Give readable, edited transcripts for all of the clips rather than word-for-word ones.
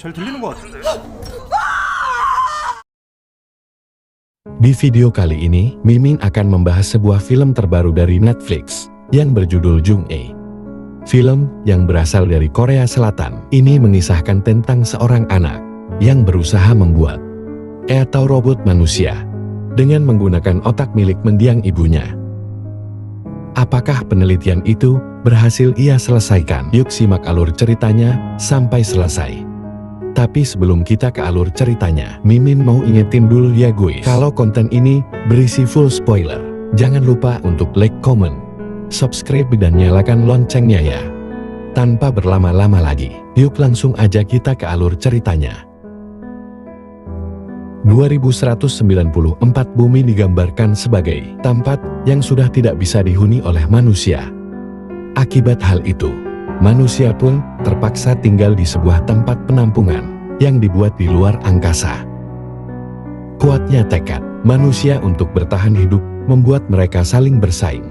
잘 들리는 것 같은데. Di video kali ini, Mimin akan membahas sebuah film terbaru dari Netflix yang berjudul Jung-e. Film yang berasal dari Korea Selatan ini mengisahkan tentang seorang anak yang berusaha membuat atau robot manusia dengan menggunakan otak milik mendiang ibunya. Apakah penelitian itu berhasil ia selesaikan? Yuk simak alur ceritanya sampai selesai. Tapi sebelum kita ke alur ceritanya, Mimin mau ingetin dulu ya guys, kalau konten ini berisi full spoiler. Jangan lupa untuk like, comment, subscribe dan nyalakan loncengnya ya. Tanpa berlama-lama lagi, yuk langsung aja kita ke alur ceritanya. 2194 bumi digambarkan sebagai tempat yang sudah tidak bisa dihuni oleh manusia. Akibat hal itu, manusia pun terpaksa tinggal di sebuah tempat penampungan yang dibuat di luar angkasa. Kuatnya tekad manusia untuk bertahan hidup membuat mereka saling bersaing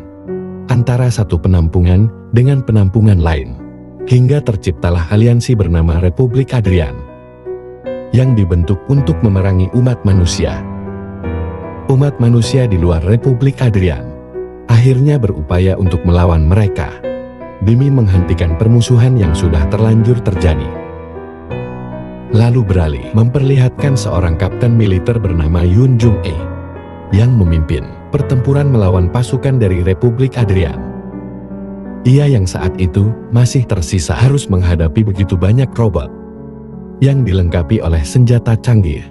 antara satu penampungan dengan penampungan lain, hingga terciptalah aliansi bernama Republik Adrian yang dibentuk untuk memerangi umat manusia. Umat manusia di luar Republik Adrian akhirnya berupaya untuk melawan mereka demi menghentikan permusuhan yang sudah terlanjur terjadi. Lalu beralih memperlihatkan seorang kapten militer bernama Yoon Jung-e yang memimpin pertempuran melawan pasukan dari Republik Adrian. Ia yang saat itu masih tersisa harus menghadapi begitu banyak robot yang dilengkapi oleh senjata canggih.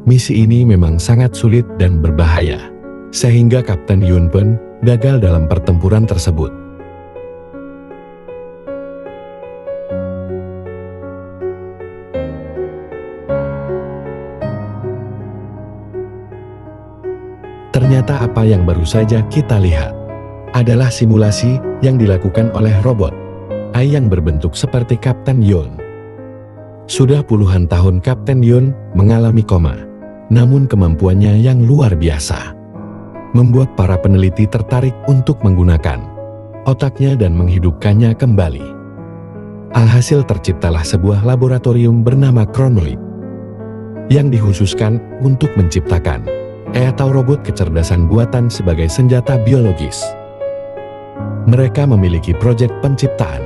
Misi ini memang sangat sulit dan berbahaya, sehingga Kapten Yoon pun gagal dalam pertempuran tersebut. Ternyata apa yang baru saja kita lihat adalah simulasi yang dilakukan oleh robot AI yang berbentuk seperti Kapten Yoon. Sudah puluhan tahun Kapten Yoon mengalami koma, namun kemampuannya yang luar biasa membuat para peneliti tertarik untuk menggunakan otaknya dan menghidupkannya kembali. Alhasil terciptalah sebuah laboratorium bernama Chronoid yang dikhususkan untuk menciptakan atau robot kecerdasan buatan sebagai senjata biologis. Mereka memiliki proyek penciptaan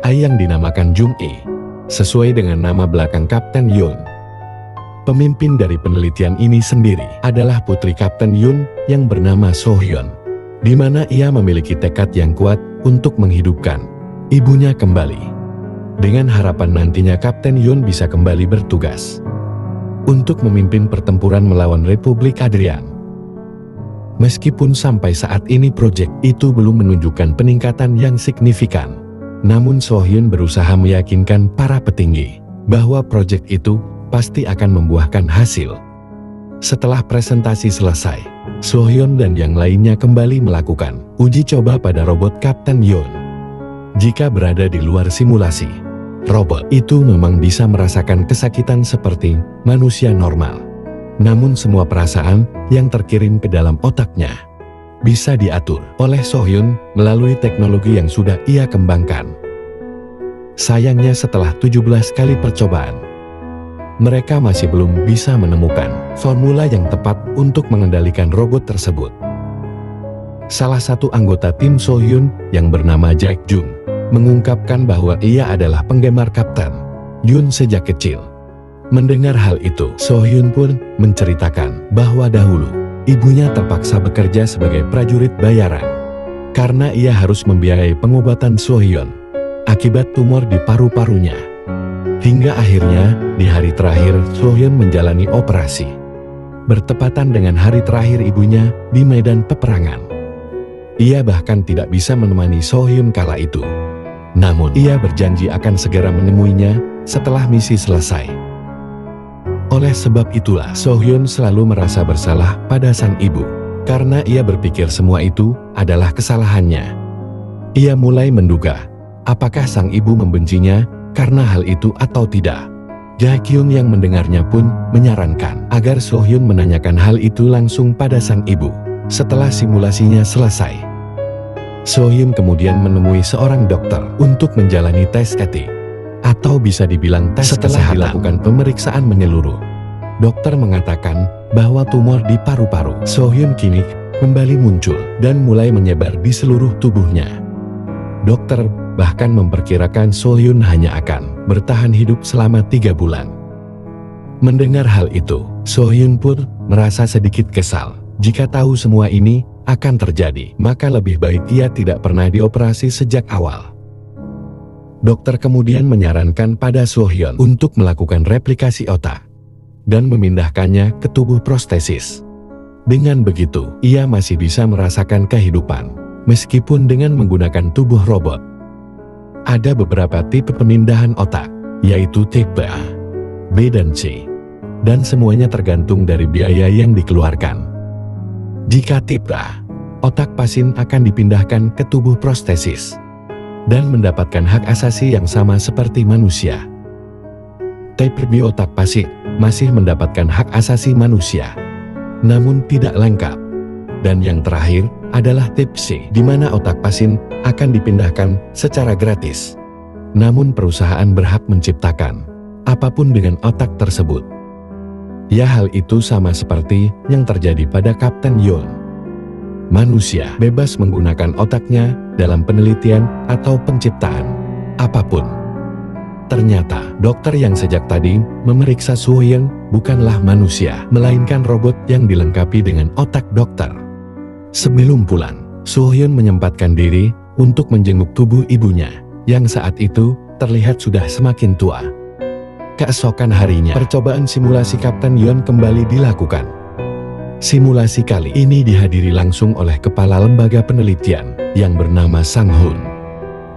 AI yang dinamakan Jung-e, sesuai dengan nama belakang Kapten Yoon. Pemimpin dari penelitian ini sendiri adalah putri Kapten Yoon yang bernama So-hyun, di mana ia memiliki tekad yang kuat untuk menghidupkan ibunya kembali, dengan harapan nantinya Kapten Yoon bisa kembali bertugas untuk memimpin pertempuran melawan Republik Adrian. Meskipun sampai saat ini proyek itu belum menunjukkan peningkatan yang signifikan, namun So-hyun berusaha meyakinkan para petinggi bahwa proyek itu pasti akan membuahkan hasil. Setelah presentasi selesai, So-hyun dan yang lainnya kembali melakukan uji coba pada robot Kapten Yoon. Jika berada di luar simulasi, robot itu memang bisa merasakan kesakitan seperti manusia normal. Namun semua perasaan yang terkirim ke dalam otaknya bisa diatur oleh So-hyun melalui teknologi yang sudah ia kembangkan. Sayangnya setelah 17 kali percobaan, mereka masih belum bisa menemukan formula yang tepat untuk mengendalikan robot tersebut. Salah satu anggota tim So-hyun yang bernama Jack Jung mengungkapkan bahwa ia adalah penggemar Kapten Yoon sejak kecil. Mendengar hal itu, So-hyun pun menceritakan bahwa dahulu ibunya terpaksa bekerja sebagai prajurit bayaran karena ia harus membiayai pengobatan So-hyun akibat tumor di paru-parunya. Hingga akhirnya di hari terakhir So-hyun menjalani operasi, bertepatan dengan hari terakhir ibunya di medan peperangan. Ia bahkan tidak bisa menemani So-hyun kala itu. Namun, ia berjanji akan segera menemuinya setelah misi selesai. Oleh sebab itulah, So-hyun selalu merasa bersalah pada sang ibu, karena ia berpikir semua itu adalah kesalahannya. Ia mulai menduga, apakah sang ibu membencinya karena hal itu atau tidak. Jae-kyung yang mendengarnya pun menyarankan agar So-hyun menanyakan hal itu langsung pada sang ibu setelah simulasinya selesai. So-hyun kemudian menemui seorang dokter untuk menjalani tes etik atau bisa dibilang tes kesehatan. Dilakukan pemeriksaan menyeluruh, dokter mengatakan bahwa tumor di paru-paru So-hyun kini kembali muncul dan mulai menyebar di seluruh tubuhnya. Dokter bahkan memperkirakan So-hyun hanya akan bertahan hidup selama 3 bulan. Mendengar hal itu, So-hyun pun merasa sedikit kesal. Jika tahu semua ini akan terjadi, maka lebih baik ia tidak pernah dioperasi sejak awal. Dokter kemudian menyarankan pada So-hyun untuk melakukan replikasi otak dan memindahkannya ke tubuh prostesis. Dengan begitu, ia masih bisa merasakan kehidupan, meskipun dengan menggunakan tubuh robot. Ada beberapa tipe pemindahan otak, yaitu tipe A, B dan C, dan semuanya tergantung dari biaya yang dikeluarkan. Jika tipe A, otak pasien akan dipindahkan ke tubuh prostesis dan mendapatkan hak asasi yang sama seperti manusia. Tipe B, otak pasien masih mendapatkan hak asasi manusia, namun tidak lengkap. Dan yang terakhir adalah tipe C, di mana otak pasien akan dipindahkan secara gratis, namun perusahaan berhak menciptakan apapun dengan otak tersebut. Ya, hal itu sama seperti yang terjadi pada Kapten Yoon. Manusia bebas menggunakan otaknya dalam penelitian atau penciptaan apapun. Ternyata, dokter yang sejak tadi memeriksa So-hyun bukanlah manusia, melainkan robot yang dilengkapi dengan otak dokter. Sebelum pulang, So-hyun menyempatkan diri untuk menjenguk tubuh ibunya, yang saat itu terlihat sudah semakin tua. Keesokan harinya, percobaan simulasi Kapten Yoon kembali dilakukan. Simulasi kali ini dihadiri langsung oleh kepala lembaga penelitian yang bernama Sang-hun.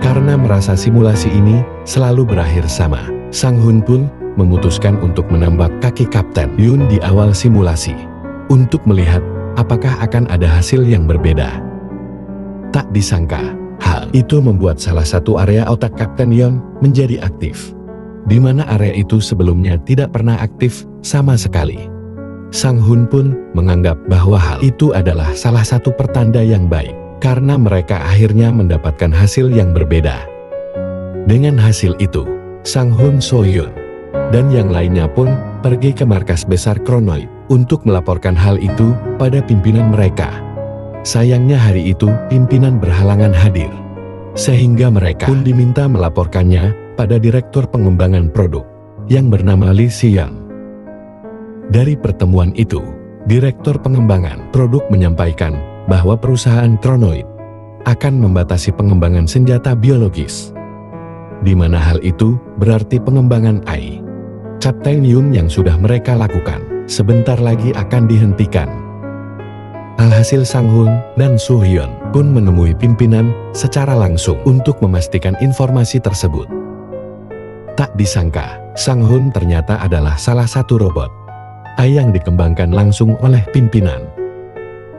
Karena merasa simulasi ini selalu berakhir sama, Sang-hun pun memutuskan untuk menambah kaki Kapten Yoon di awal simulasi, untuk melihat apakah akan ada hasil yang berbeda. Tak disangka, hal itu membuat salah satu area otak Kapten Yoon menjadi aktif, di mana area itu sebelumnya tidak pernah aktif sama sekali. Sang-hun pun menganggap bahwa hal itu adalah salah satu pertanda yang baik, karena mereka akhirnya mendapatkan hasil yang berbeda. Dengan hasil itu, Sang-hun, So-hyun, dan yang lainnya pun pergi ke markas besar Kronoid untuk melaporkan hal itu pada pimpinan mereka. Sayangnya hari itu pimpinan berhalangan hadir, sehingga mereka pun diminta melaporkannya pada direktur pengembangan produk yang bernama Lee Si-young. Dari pertemuan itu, direktur pengembangan produk menyampaikan bahwa perusahaan Kronoid akan membatasi pengembangan senjata biologis, di mana hal itu berarti pengembangan AI Kapten Yoon yang sudah mereka lakukan sebentar lagi akan dihentikan. Alhasil Sang-hun dan So-hyun pun menemui pimpinan secara langsung untuk memastikan informasi tersebut. Tak disangka, Sang-hun ternyata adalah salah satu robot AI yang dikembangkan langsung oleh pimpinan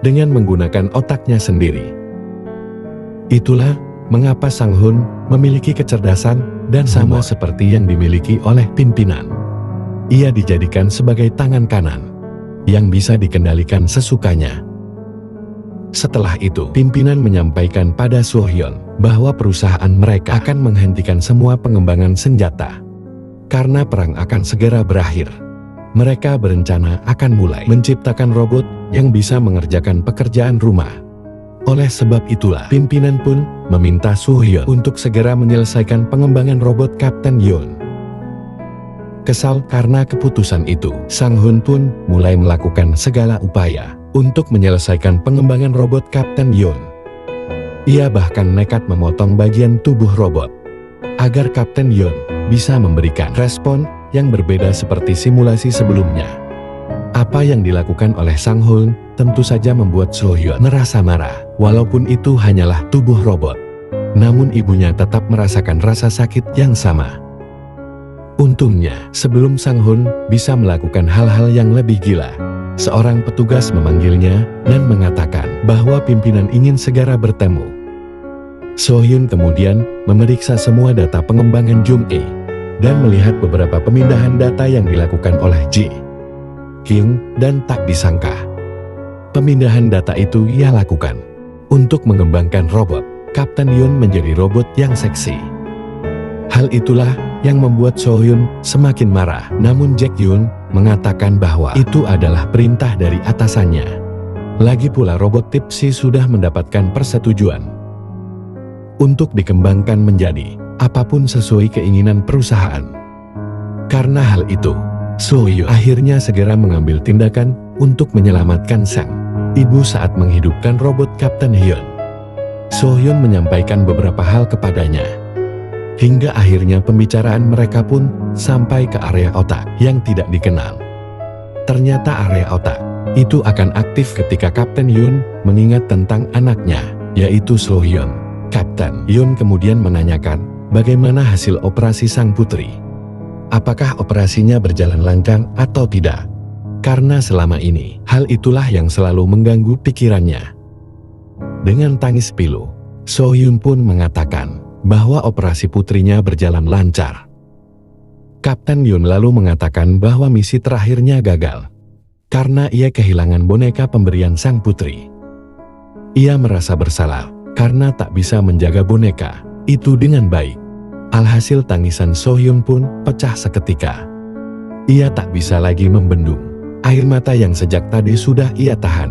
dengan menggunakan otaknya sendiri. Itulah mengapa Sang-hun memiliki kecerdasan dan sama seperti yang dimiliki oleh pimpinan. Ia dijadikan sebagai tangan kanan yang bisa dikendalikan sesukanya. Setelah itu, pimpinan menyampaikan pada So-hyun bahwa perusahaan mereka akan menghentikan semua pengembangan senjata karena perang akan segera berakhir. Mereka berencana akan mulai menciptakan robot yang bisa mengerjakan pekerjaan rumah. Oleh sebab itulah, pimpinan pun meminta So-hyun untuk segera menyelesaikan pengembangan robot Kapten Yoon. Kesal karena keputusan itu, Sang-hun pun mulai melakukan segala upaya untuk menyelesaikan pengembangan robot Kapten Yoon. Ia bahkan nekat memotong bagian tubuh robot agar Kapten Yoon bisa memberikan respon yang berbeda seperti simulasi sebelumnya. Apa yang dilakukan oleh Sang-hun tentu saja membuat So-hyun merasa marah. Walaupun itu hanyalah tubuh robot, namun ibunya tetap merasakan rasa sakit yang sama. Untungnya, sebelum Sang-hun bisa melakukan hal-hal yang lebih gila, seorang petugas memanggilnya dan mengatakan bahwa pimpinan ingin segera bertemu. So-hyun kemudian memeriksa semua data pengembangan Jung-e dan melihat beberapa pemindahan data yang dilakukan oleh Ji Kyung, dan tak disangka, pemindahan data itu ia lakukan untuk mengembangkan robot Kapten Yoon menjadi robot yang seksi. Hal itulah yang membuat So-hyun semakin marah. Namun Jae Kyun mengatakan bahwa itu adalah perintah dari atasannya. Lagi pula robot Tipsy sudah mendapatkan persetujuan untuk dikembangkan menjadi apapun sesuai keinginan perusahaan. Karena hal itu, So-hyun akhirnya segera mengambil tindakan untuk menyelamatkan sang ibu saat menghidupkan robot Kapten Hyun. So-hyun menyampaikan beberapa hal kepadanya. Hingga akhirnya pembicaraan mereka pun sampai ke area otak yang tidak dikenal. Ternyata area otak itu akan aktif ketika Kapten Hyun mengingat tentang anaknya, yaitu So-hyun. Kapten Hyun kemudian menanyakan bagaimana hasil operasi sang putri. Apakah operasinya berjalan lancar atau tidak? Karena selama ini, hal itulah yang selalu mengganggu pikirannya. Dengan tangis pilu, So-hyun pun mengatakan bahwa operasi putrinya berjalan lancar. Kapten Hyun lalu mengatakan bahwa misi terakhirnya gagal karena ia kehilangan boneka pemberian sang putri. Ia merasa bersalah karena tak bisa menjaga boneka itu dengan baik. Alhasil tangisan So-hyun pun pecah seketika. Ia tak bisa lagi membendung air mata yang sejak tadi sudah ia tahan.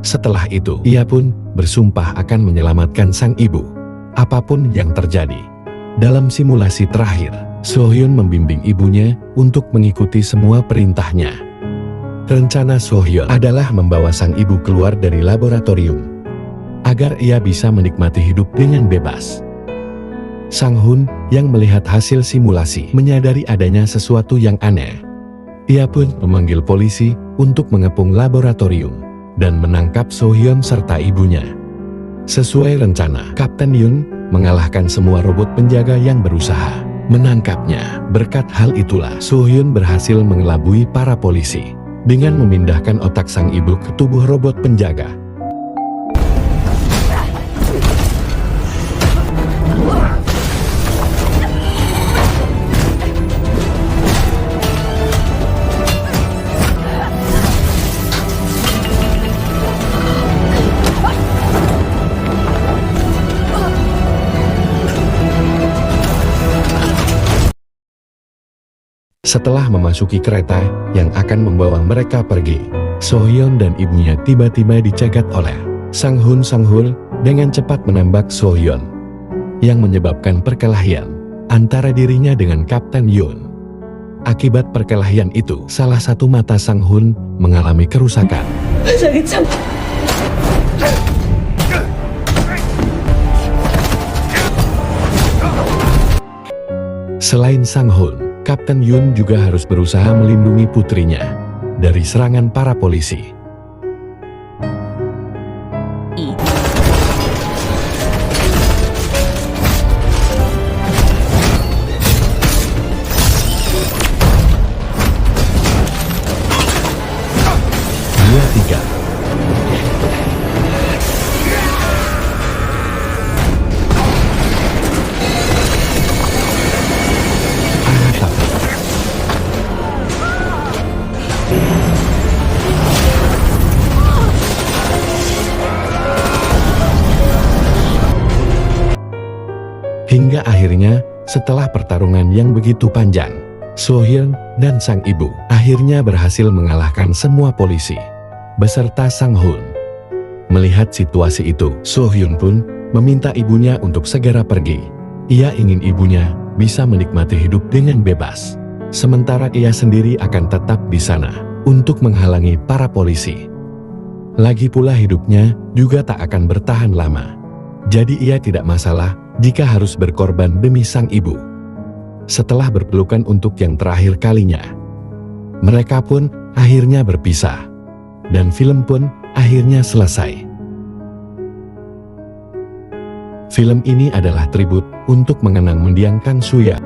Setelah itu, ia pun bersumpah akan menyelamatkan sang ibu apapun yang terjadi. Dalam simulasi terakhir, So-hyun membimbing ibunya untuk mengikuti semua perintahnya. Rencana So-hyun adalah membawa sang ibu keluar dari laboratorium agar ia bisa menikmati hidup dengan bebas. Sang-hun yang melihat hasil simulasi menyadari adanya sesuatu yang aneh. Ia pun memanggil polisi untuk mengepung laboratorium dan menangkap So-hyun serta ibunya. Sesuai rencana, Kapten Hyun mengalahkan semua robot penjaga yang berusaha menangkapnya. Berkat hal itulah So-hyun berhasil mengelabui para polisi dengan memindahkan otak sang ibu ke tubuh robot penjaga. Setelah memasuki kereta yang akan membawa mereka pergi, So-hyun dan ibunya tiba-tiba dicegat oleh Sang-hun. Sang-hun dengan cepat menembak So-hyun, yang menyebabkan perkelahian antara dirinya dengan Kapten Hyun. Akibat perkelahian itu, salah satu mata Sang-hun mengalami kerusakan. Selain Sang-hun, Kapten Hyun juga harus berusaha melindungi putrinya dari serangan para polisi. Dua, tiga. Hingga akhirnya, setelah pertarungan yang begitu panjang, So-hyun dan sang ibu akhirnya berhasil mengalahkan semua polisi beserta Sang-hun. Melihat situasi itu, So-hyun pun meminta ibunya untuk segera pergi. Ia ingin ibunya bisa menikmati hidup dengan bebas, sementara ia sendiri akan tetap di sana untuk menghalangi para polisi. Lagi pula hidupnya juga tak akan bertahan lama. Jadi ia tidak masalah jika harus berkorban demi sang ibu. Setelah berpelukan untuk yang terakhir kalinya, mereka pun akhirnya berpisah. Dan film pun akhirnya selesai. Film ini adalah tribut untuk mengenang mendiang Kang Suya.